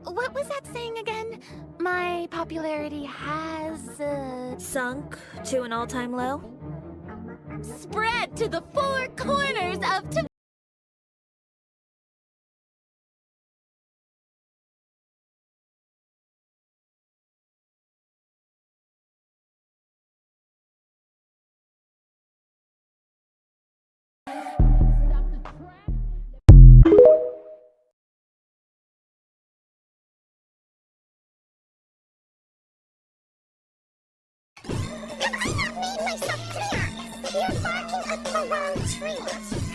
What was that saying again? My popularity has, Sunk to an all-time low? spread to the four corners of You're barking up the wrong tree.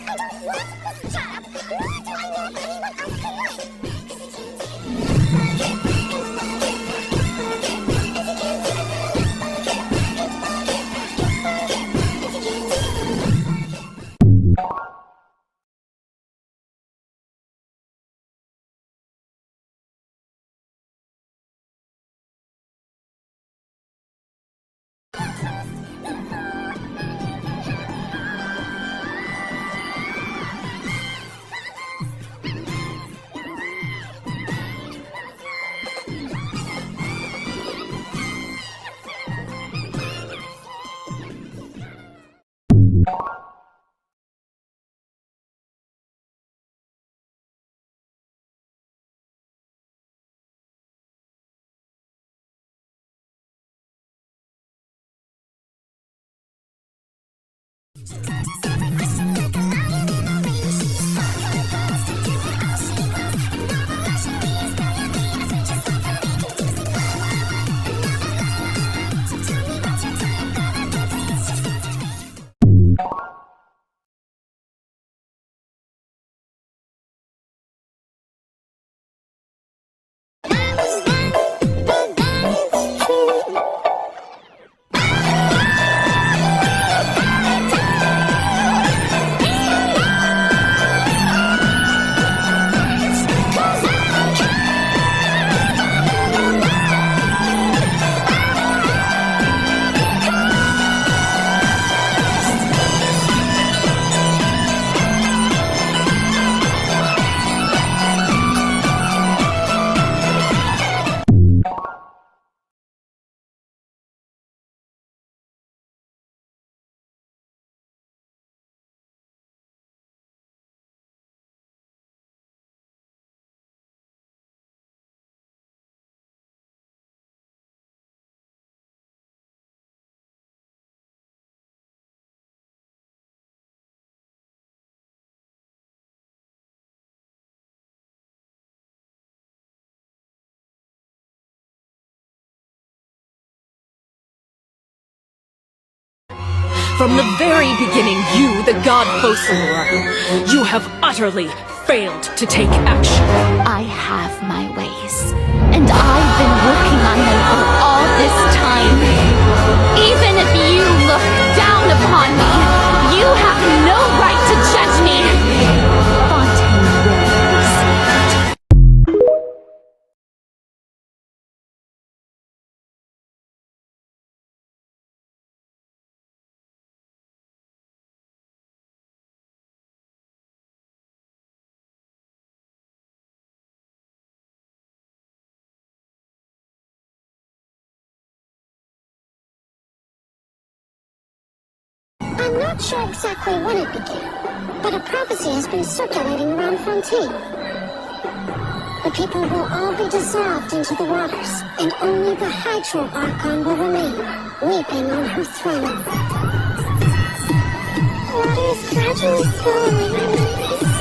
I don't want this job, nor do I know anyone else can win. From the very beginning, you, the god Focalor, you have utterly failed to take action. I have my ways, and I've been working on them for all this time. Even if you look down upon me, you have no right to judge me. Fontaine will be saved. I'm not sure exactly when it began, but a prophecy has been circulating around Fontaine. The people will all be dissolved into the waters, and only the Hydro Archon will remain, weeping on her throne. Water is gradually swallowing her memories.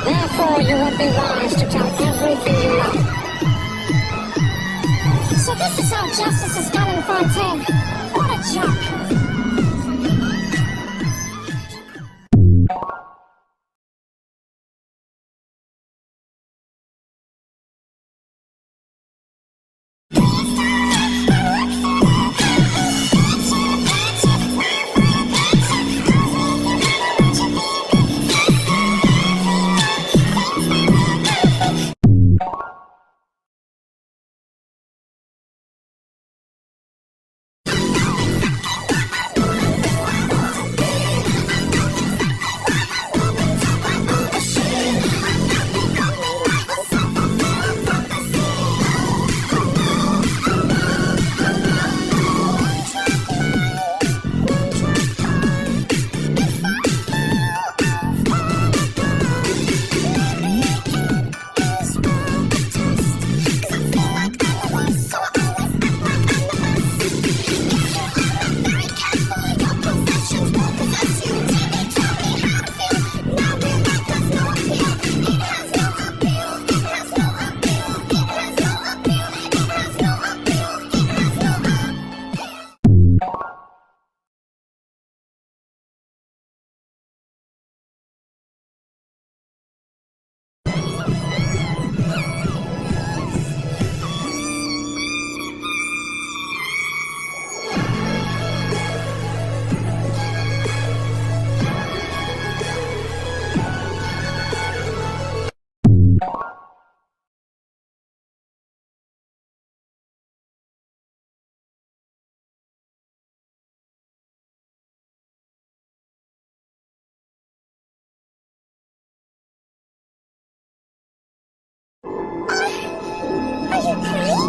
Therefore, you would be wise to tell everything you know. So this is how justice is done in Fontaine. What a joke! Are you crying?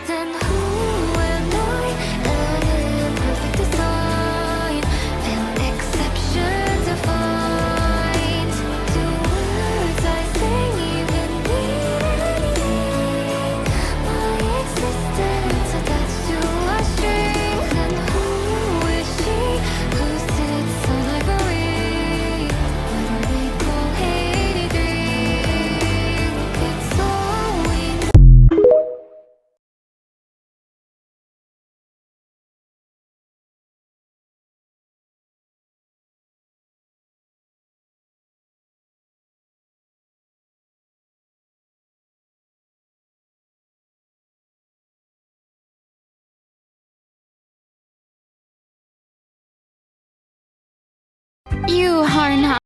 Then who am I? An imperfect design, an exception to find. Do words I say even mean anything? My existence attached to a string. Then who is she who sits on ivory? When we call hate a dream, it's all we know. You are not.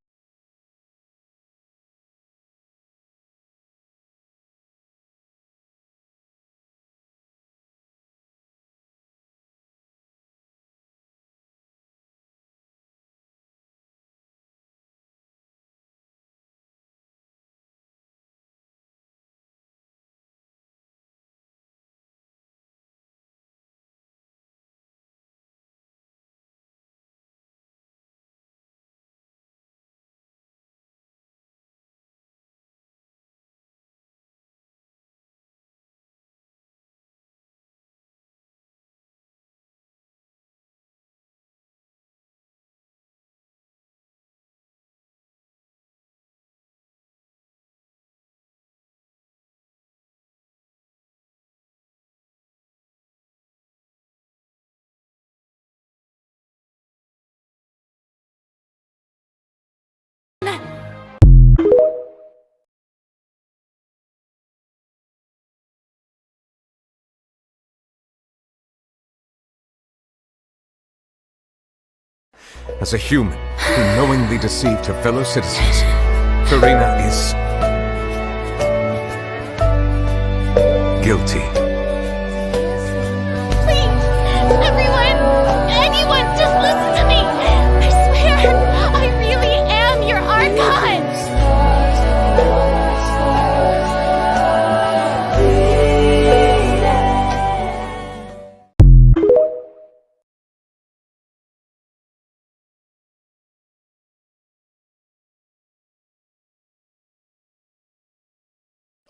As a human who knowingly deceived her fellow citizens, Furina is guilty.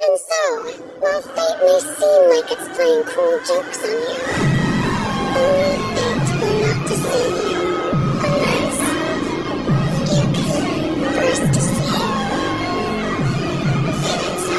And so, while fate may seem like it's playing cruel jokes on you, only fate will not deceive you unless you can first deceive. Even so.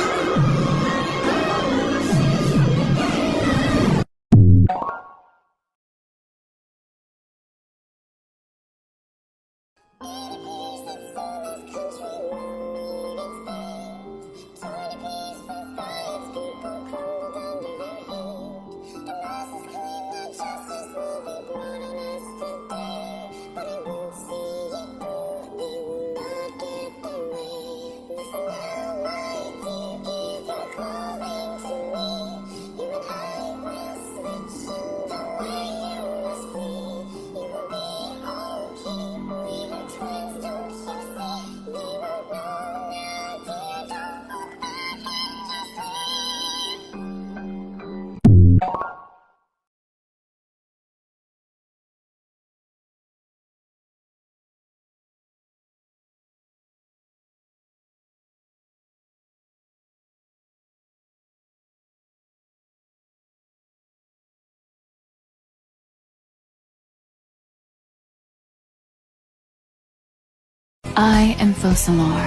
I am Focalor.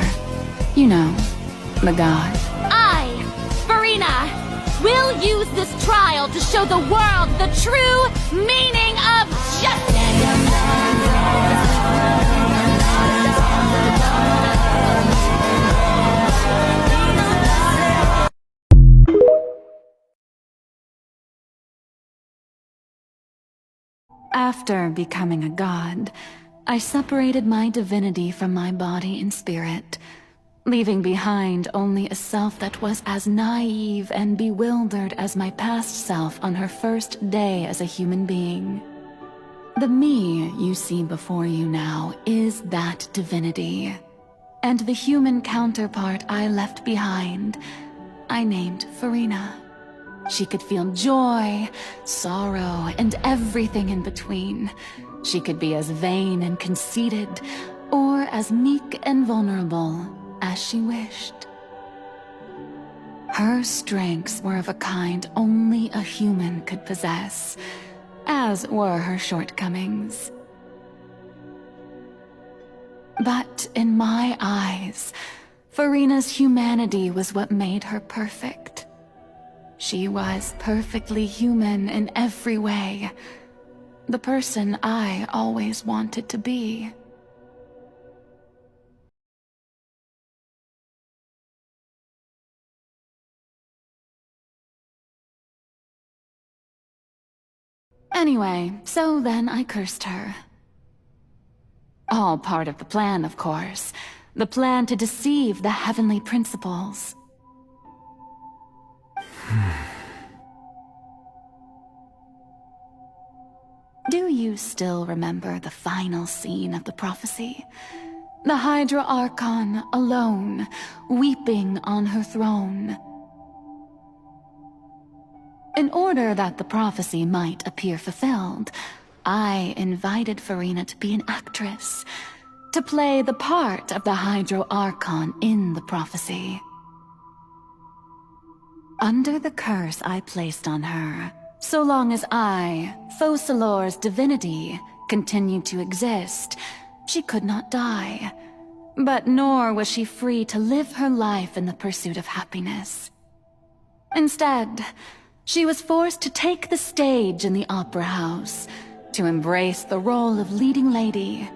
You know, the god. I, Furina, will use this trial to show the world the true meaning of justice! After becoming a god, I separated my divinity from my body and spirit, leaving behind only a self that was as naive and bewildered as my past self on her first day as a human being. The me you see before you now is that divinity, and the human counterpart I left behind, I named Furina. She could feel joy, sorrow, and everything in between. She could be as vain and conceited, or as meek and vulnerable as she wished. Her strengths were of a kind only a human could possess, as were her shortcomings. But in my eyes, Furina's humanity was what made her perfect. She was perfectly human in every way. The person I always wanted to be. Anyway, so then I cursed her. All part of the plan, of course. The plan to deceive the heavenly principles. Do you still remember the final scene of the prophecy? The Hydra Archon, alone, weeping on her throne. In order that the prophecy might appear fulfilled, I invited Furina to be an actress, to play the part of the Hydra Archon in the prophecy. Under the curse I placed on her, so long as I, Focalor's divinity, continued to exist, she could not die. But nor was she free to live her life in the pursuit of happiness. Instead, she was forced to take the stage in the opera house, to embrace the role of leading lady,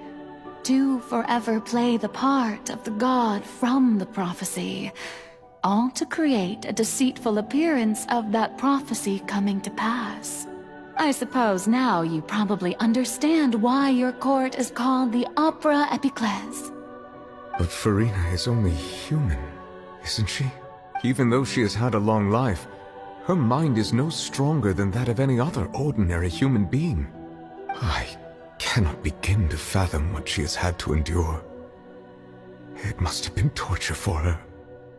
to forever play the part of the god from the prophecy, all to create a deceitful appearance of that prophecy coming to pass. I suppose now you probably understand why your court is called the Opera Epiclese. But Furina is only human, isn't she? Even though she has had a long life, her mind is no stronger than that of any other ordinary human being. I cannot begin to fathom what she has had to endure. It must have been torture for her.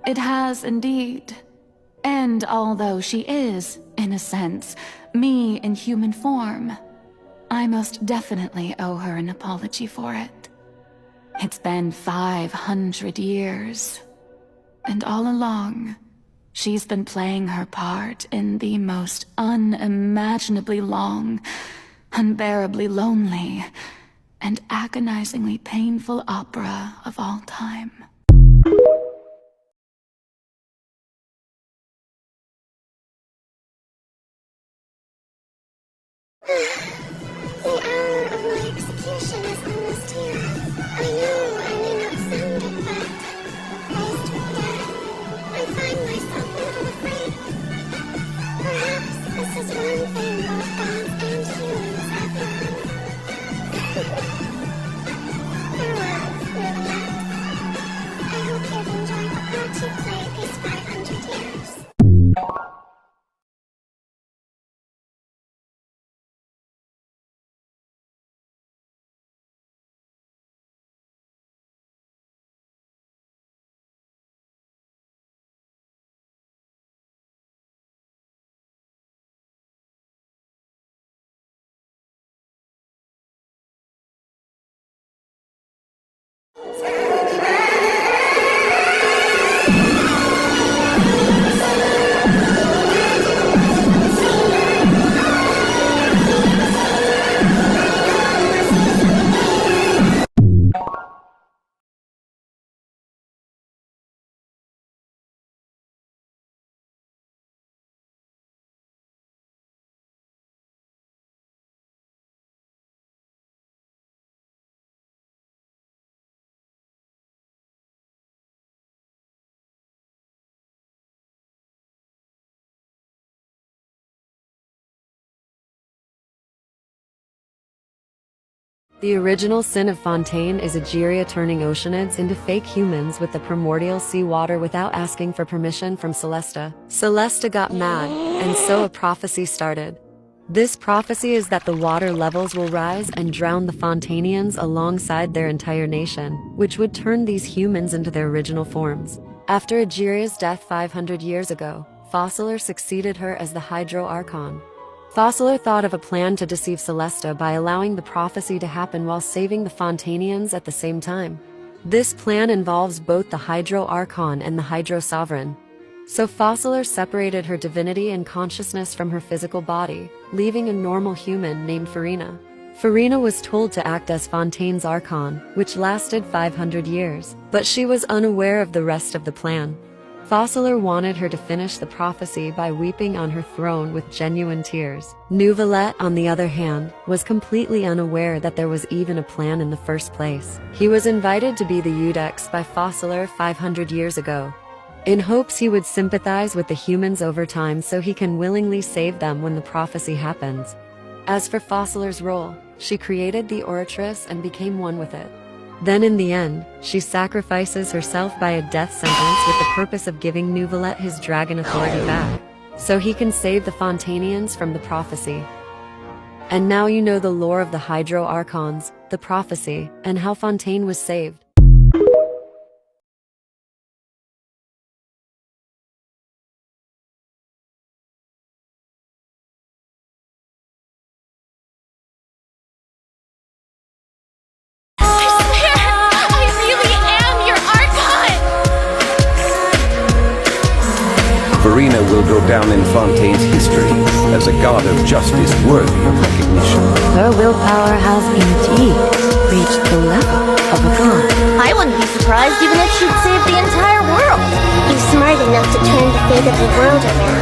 It has indeed. And although she is, in a sense, me in human form, I most definitely owe her an apology for it. It's been 500 years, and all along, She's been playing her part in the most unimaginably long, unbearably lonely, and agonizingly painful opera of all time. The hour of my execution is almost here. I know I may not sound it, but faced with death, I find myself a little afraid. Perhaps this is one thing both gods and humans have in common. Farewell, Neverland. I hope you've enjoyed the part you played these 500 years. The original sin of Fontaine is Egeria turning Oceanids into fake humans with the primordial seawater without asking for permission from Celesta. Celesta got mad, and so a prophecy started. This prophecy is that the water levels will rise and drown the Fontainians alongside their entire nation, which would turn these humans into their original forms. After Egeria's death 500 years ago, Fossiler succeeded her as the Hydro Archon. Fossiler thought of a plan to deceive Celesta by allowing the prophecy to happen while saving the Fontainians at the same time. This plan involves both the Hydro Archon and the Hydro Sovereign. So Fossiler separated her divinity and consciousness from her physical body, leaving a normal human named Furina. Furina was told to act as Fontaine's Archon, which lasted 500 years, but she was unaware of the rest of the plan. Fossiler wanted her to finish the prophecy by weeping on her throne with genuine tears. Neuvillette, on the other hand, was completely unaware that there was even a plan in the first place. He was invited to be the Eudex by Fossiler 500 years ago, in hopes he would sympathize with the humans over time so he can willingly save them when the prophecy happens. As for Fossiler's role, she created the Oratrice and became one with it. Then in the end, she sacrifices herself by a death sentence with the purpose of giving Neuvillette his dragon authority back, so he can save the Fontainians from the prophecy. And now you know the lore of the Hydro Archons, the prophecy, and how Fontaine was saved. Furina will go down in Fontaine's history as a god of justice worthy of recognition. Her willpower has indeed reached the level of a god. I wouldn't be surprised even if she'd save the entire world. You're smart enough to turn the fate of the world around.